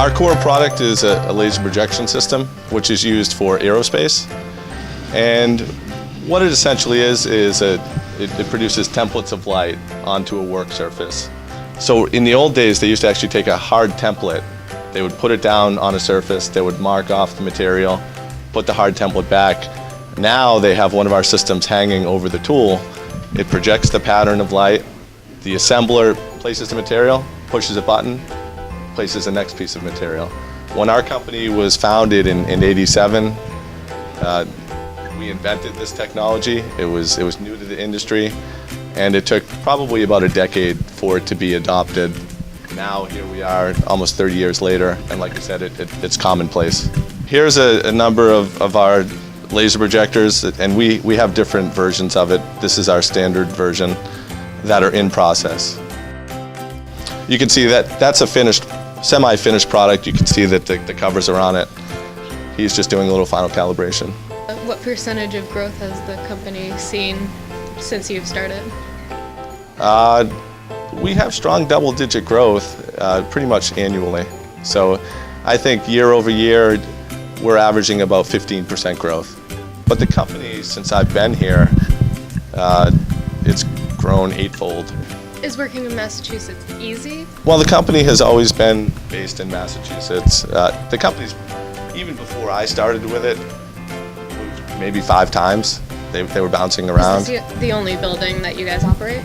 Our core product is a laser projection system, which is used for aerospace. And what it essentially is it produces templates of light onto a work surface. So in the old days, they used to actually take a hard template. They would put it down on a surface, they would mark off the material, put the hard template back. Now they have one of our systems hanging over the tool. It projects the pattern of light. The assembler places the material, pushes a button, places the next piece of material. When our company was founded in '87, we invented this technology. It was new to the industry, and it took probably about a decade for it to be adopted. Now here we are, almost 30 years later, and like I said, it's commonplace. Here's a number of our laser projectors, and we have different versions of it. This is our standard version that are in process. You can see that that's a finished, semi-finished product. You can see that the covers are on it. He's just doing a little final calibration. What percentage of growth has the company seen since you've started? We have strong double-digit growth pretty much annually. So I think year over year, we're averaging about 15% growth. But the company, since I've been here, it's grown eightfold. Is working in Massachusetts easy? Well, the company has always been based in Massachusetts. The company's, even before I started with it, moved maybe 5 times. They were bouncing around. Is this the only building that you guys operate?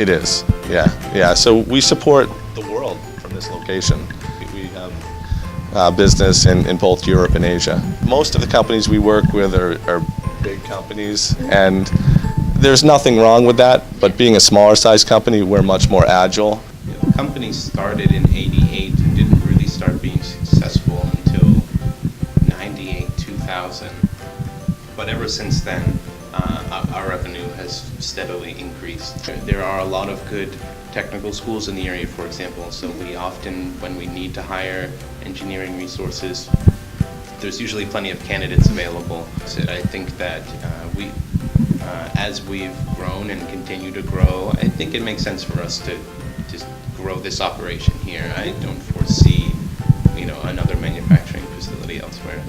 It is, yeah. So we support the world from this location. We have business in both Europe and Asia. Most of the companies we work with are big companies, and there's nothing wrong with that, but being a smaller size company, we're much more agile. The company started in '88 and didn't really start being successful until '98, 2000. But ever since then, our revenue has steadily increased. There are a lot of good technical schools in the area, for example, so we often, when we need to hire engineering resources, there's usually plenty of candidates available. So I think that as we've grown and continue to grow, I think it makes sense for us to just grow this operation here. I don't foresee, another manufacturing facility elsewhere.